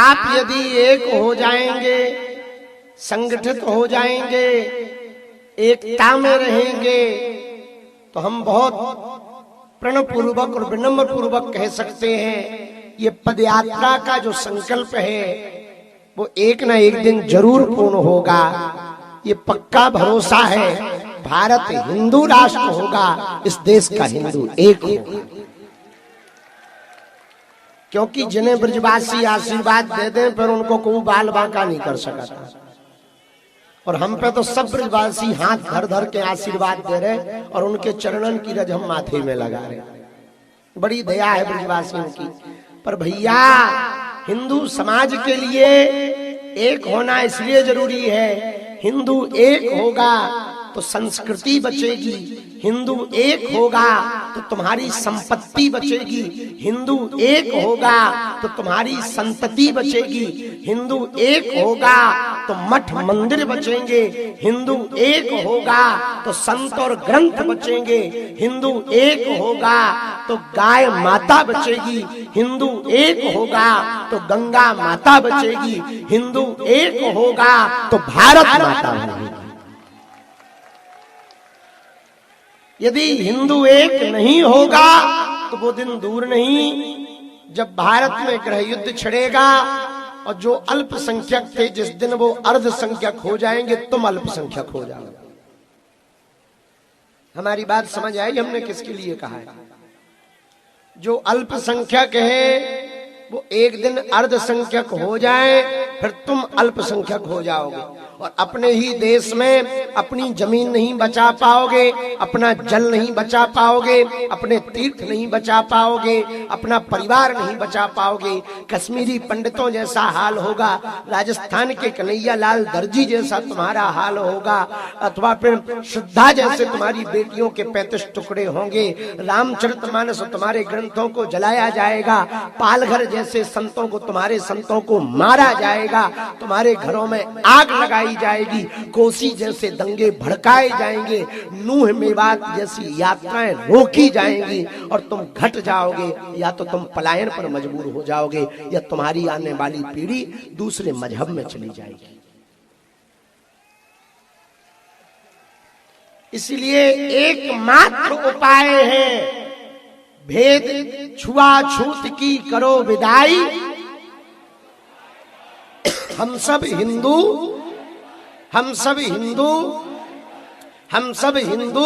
आप यदि एक हो जाएंगे, संगठित हो जाएंगे, एकता में रहेंगे, तो हम बहुत प्रणपूर्वक और विनम्र पूर्वक कह सकते हैं ये पदयात्रा का जो संकल्प है वो एक ना एक दिन जरूर पूर्ण होगा। ये पक्का भरोसा है। भारत हिंदू राष्ट्र होगा, इस देश का हिंदू एक होगा। क्योंकि जिन्हें ब्रजवासी आशीर्वाद दे दें फिर उनको कोई बाल बांका नहीं कर सकता, और हम पे तो सब ब्रजवासी हाथ धर धर के आशीर्वाद दे रहे और उनके चरणन की रज हम माथे में लगा रहे। बड़ी दया है ब्रजवासियों की। पर भैया हिंदू समाज के लिए एक होना इसलिए जरूरी है, हिंदू एक होगा तो संस्कृति बचेगी, हिंदू एक होगा तो तुम्हारी संपत्ति बचेगी, हिंदू एक होगा तो तुम्हारी संतति बचेगी, हिंदू एक होगा तो मठ मंदिर बचेंगे, हिंदू एक होगा तो संत और ग्रंथ बचेंगे, हिंदू एक होगा तो गाय माता बचेगी, हिंदू एक होगा तो गंगा माता बचेगी, हिंदू एक होगा तो भारत माता बचेगी। यदि हिंदू एक नहीं होगा तो वो दिन दूर नहीं जब भारत में गृह युद्ध छिड़ेगा और जो अल्पसंख्यक थे जिस दिन वो अर्धसंख्यक हो जाएंगे, तुम अल्पसंख्यक हो जाओगे। हमारी बात समझ आई हमने किसके लिए कहा है? जो अल्पसंख्यक है वो एक दिन अर्धसंख्यक हो जाए, फिर तुम अल्पसंख्यक हो जाओगे और अपने ही देश में अपनी जमीन नहीं बचा पाओगे, अपना जल नहीं बचा पाओगे, अपने तीर्थ नहीं बचा पाओगे, अपना परिवार नहीं बचा पाओगे। कश्मीरी पंडितों जैसा हाल होगा, राजस्थान के कन्हैया लाल दर्जी जैसा तुम्हारा हाल होगा, अथवा फिर शुद्धा जैसे तुम्हारी बेटियों के 35 टुकड़े होंगे, रामचरितमानस तुम्हारे ग्रंथों को जलाया जाएगा, पालघर जैसे संतों को, तुम्हारे संतों को मारा जाएगा, तुम्हारे घरों में आग लगाई जाएगी, कोसी जैसे दंगे भड़काए जाएंगे, नूह मेवात जैसी यात्राएं रोकी जाएंगी और तुम घट जाओगे, या तो तुम पलायन पर मजबूर हो जाओगे या तुम्हारी आने वाली पीढ़ी दूसरे मजहब में चली जाएगी। इसलिए एकमात्र उपाय है भेद छुआछूत की करो विदाई, हम सब हिंदू, हम सब हिंदू, हम सब हिंदू।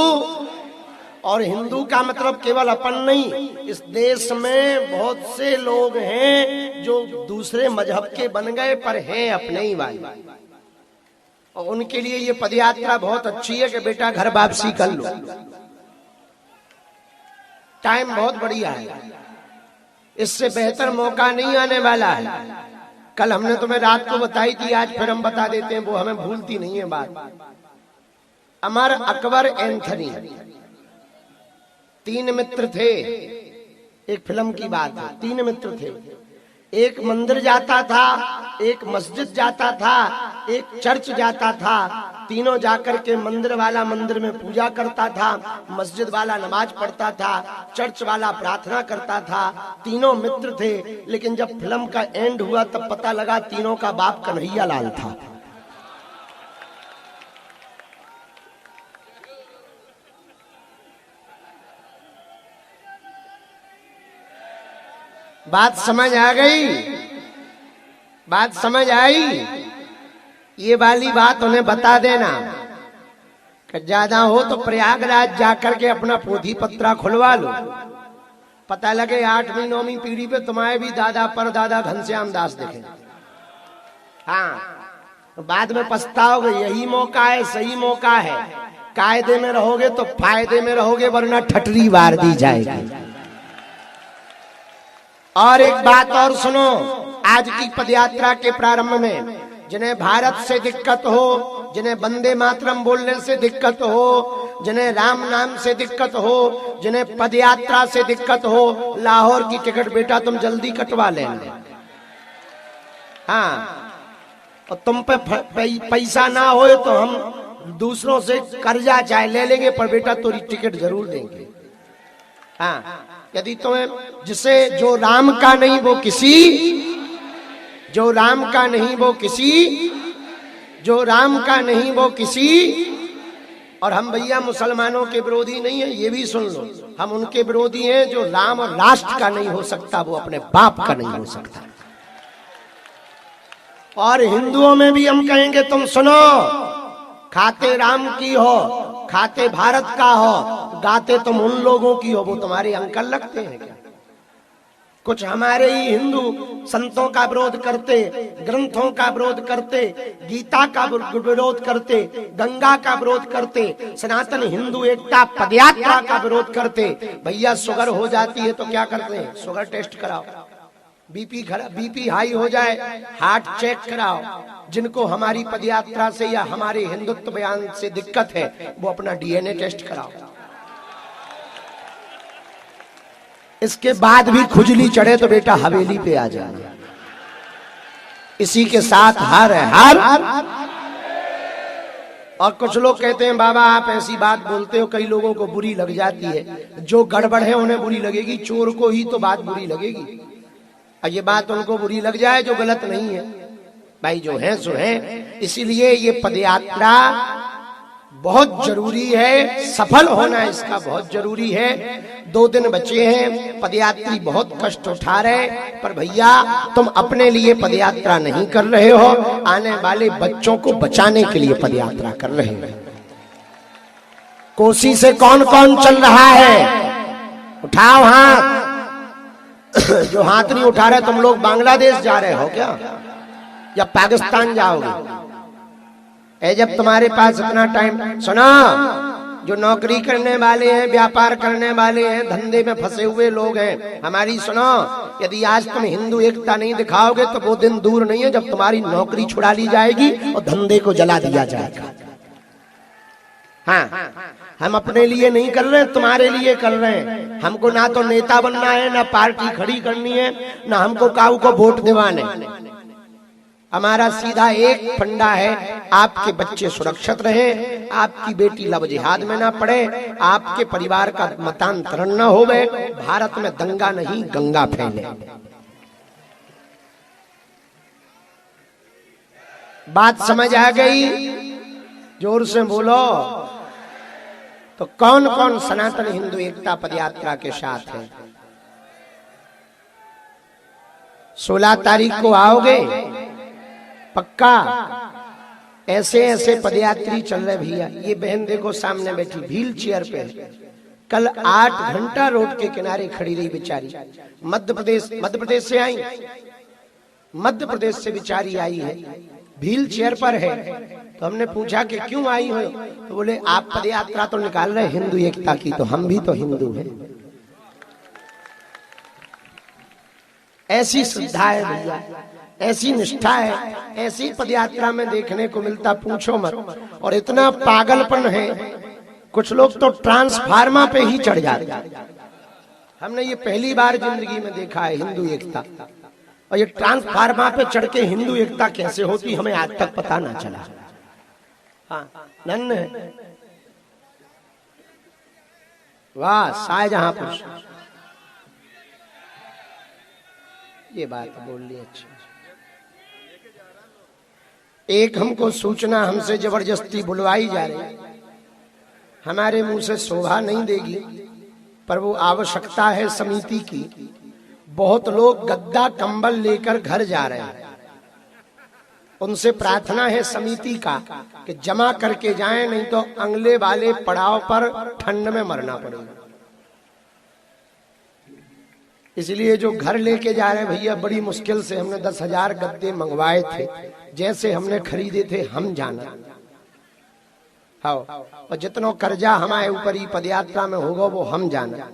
और हिंदू का मतलब केवल अपन नहीं, इस देश में बहुत से लोग हैं जो दूसरे मजहब के बन गए पर हैं अपने ही वाले, और उनके लिए ये पदयात्रा बहुत अच्छी है कि बेटा घर वापसी कर लो, टाइम बहुत बढ़िया है, इससे बेहतर मौका नहीं आने वाला है। कल हमने तुम्हें रात को बताई थी, आज फिर हम बता देते हैं, वो हमें भूलती नहीं है बात। अमर अकबर एंथनी 3 मित्र थे, एक फिल्म की बात है। 3 मित्र थे, एक मंदिर जाता था, एक मस्जिद जाता था, एक चर्च जाता था। तीनों जाकर के मंदिर वाला मंदिर में पूजा करता था, मस्जिद वाला नमाज पढ़ता था, चर्च वाला प्रार्थना करता था। तीनों मित्र थे, लेकिन जब फिल्म का एंड हुआ तब पता लगा तीनों का बाप कन्हैया लाल था। बात समझ आ गई? बात समझ आई? ये वाली बात उन्हें बता देना कि ज्यादा हो तो प्रयागराज जाकर के अपना पोथी पत्रा खुलवा लो, पता लगे 8वीं 9वीं पीढ़ी पे तुम्हारे भी दादा परदादा घनश्याम दास दिखे। हाँ, बाद में पछताओगे। यही मौका है, सही मौका है। कायदे में रहोगे तो फायदे में रहोगे, वरना ठटरी वार दी जाएगी। और एक बात और सुनो, आज की पदयात्रा के प्रारंभ में जिन्हें भारत से दिक्कत हो, जिन्हें वंदे मातरम बोलने से दिक्कत हो, जिन्हें राम नाम से दिक्कत हो, जिन्हें पदयात्रा से दिक्कत हो, लाहौर की टिकट बेटा तुम जल्दी कटवा लेना। हाँ, और तुम पे पैसा ना हो तो हम दूसरों से कर्जा चाहे ले लेंगे, पर बेटा तुम्हारी टिकट जरूर देंगे। हाँ, यदि तुम्हें जिसे जो राम का नहीं वो किसी, जो राम का नहीं वो किसी, जो राम का नहीं वो किसी। और हम भैया मुसलमानों के विरोधी नहीं है, ये भी सुन लो, हम उनके विरोधी हैं जो राम और राष्ट्र का नहीं हो सकता वो अपने बाप का नहीं हो सकता। और हिंदुओं में भी हम कहेंगे तुम सुनो, खाते राम की हो, खाते भारत का हो, गाते तुम उन लोगों की हो, वो तुम्हारे अंकल लगते हैं क्या? कुछ हमारे ही हिंदू संतों का विरोध करते, ग्रंथों का विरोध करते, गीता का विरोध करते, गंगा का विरोध करते, सनातन हिंदू एकता पदयात्रा का विरोध करते। भैया शुगर हो जाती है तो क्या करते हैं? शुगर टेस्ट कराओ। बीपी हाई हो जाए, हार्ट चेक कराओ। जिनको हमारी पदयात्रा से या हमारे हिंदुत्व बयान से दिक्कत है वो अपना डीएनए टेस्ट कराओ। इसके बाद भी खुजली चढ़े तो बेटा हवेली पे आ जाना। इसी के साथ हर और कुछ लोग कहते हैं बाबा आप ऐसी बात बोलते हो, कई लोगों को बुरी लग जाती है। जो गड़बड़ है उन्हें बुरी लगेगी, चोर को ही तो बात बुरी लगेगी। और ये बात उनको बुरी लग जाए जो गलत नहीं है। भाई जो है सो है। इसीलिए ये पदयात्रा बहुत जरूरी है, सफल होना इसका बहुत जरूरी है। 2 दिन बचे हैं, पदयात्री बहुत कष्ट उठा रहे, पर भैया तुम अपने लिए पदयात्रा नहीं कर रहे हो, आने वाले बच्चों को बचाने के लिए पदयात्रा कर रहे हो। कोसी से कौन कौन चल रहा है? उठाओ हाथ। जो हाथ नहीं उठा रहे तुम लोग बांग्लादेश जा रहे हो क्या या पाकिस्तान जाओगे? जब तुम्हारे पास इतना टाइम, सुना, जो नौकरी करने वाले हैं, व्यापार करने वाले हैं, धंधे में फंसे हुए लोग हैं, हमारी सुनो, यदि आज तुम हिंदू एकता नहीं दिखाओगे तो वो दिन दूर नहीं है जब तुम्हारी नौकरी छुड़ा ली जाएगी और धंधे को जला दिया जाएगा। हाँ, हम अपने लिए नहीं कर रहे, तुम्हारे लिए कर रहे हैं। हमको ना तो नेता बनना है, ना पार्टी खड़ी करनी है, ना हमको काऊ को वोट दिवाने। हमारा सीधा एक फंडा है, आपके बच्चे सुरक्षित रहें, आपकी बेटी लव जिहाद में ना पड़े, आपके परिवार का मतांतरण न होवे, भारत में दंगा नहीं गंगा फैले। बात समझ आ गई? जोर से बोलो। तो कौन कौन सनातन हिंदू एकता पदयात्रा के साथ है? 16 तारीख को आओगे पक्का? ऐसे ऐसे पदयात्री चल रहे भैया। ये बहन देखो सामने बैठी, व्हील चेयर पे है। कल 8 घंटा रोड के किनारे खड़ी रही बेचारी। मध्य प्रदेश से आई, मध्य प्रदेश से बेचारी आई है, व्हील चेयर पर है। तो हमने पूछा कि क्यों आई हो? तो बोले आप पदयात्रा तो निकाल रहे हिंदू एकता की, तो हम भी तो हिंदू हैं। ऐसी श्रद्धा है भैया, ऐसी निष्ठा है, ऐसी पदयात्रा में देखने को मिलता, पूछो मत। और इतना पागलपन है, कुछ लोग तो ट्रांसफार्मा पे ही चढ़ जाते। हमने ये पहली बार जिंदगी में देखा है हिंदू एकता। और ये ट्रांसफार्मा पे चढ़ के हिंदू एकता कैसे होती हमें आज तक पता ना चला। हाँ, नन्हे वाह शाहजहांपुर, ये बात बोल ली अच्छी। एक हमको सूचना हमसे जबरदस्ती बुलवाई जा रही, हमारे मुंह से शोभा नहीं देगी, पर वो आवश्यकता है समिति की। बहुत लोग गद्दा कंबल लेकर घर जा रहे हैं, उनसे प्रार्थना है समिति का कि जमा करके जाएं, नहीं तो अगले वाले पड़ाव पर ठंड में मरना पड़ेगा। इसलिए जो घर लेके जा रहे भैया, बड़ी मुश्किल से हमने 10,000 गद्दे मंगवाए थे, जैसे हमने खरीदे थे हम जाना। हाँ, और जितना कर्जा हमारे ऊपर ही पदयात्रा में होगा वो हम जाना।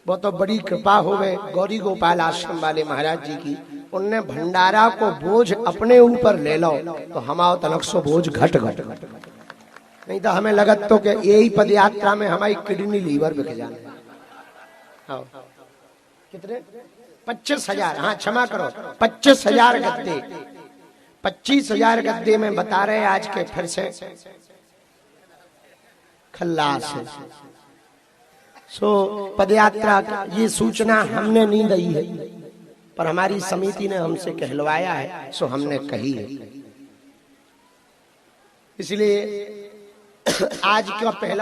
वो तो बड़ी कृपा हो गए गौरी गोपाल आश्रम वाले महाराज जी की, उनने भंडारा को बोझ अपने ऊपर ले लो तो हमारा तलक सो बोझ घट नहीं तो हमें लगत तो कि यही पदयात्रा में हमारी किडनी लीवर बिक जाने। हाँ, कितने? 25,000। हाँ क्षमा करो, 25,000 गद्दे, 25,000 गद्दे में बता रहे आज के फिर से खल्लास है। सो पदयात्रा ये सूचना हमने नहीं दी है, पर हमारी समिति ने हमसे कहलवाया है, सो हमने कही है। इसलिए आज का पहला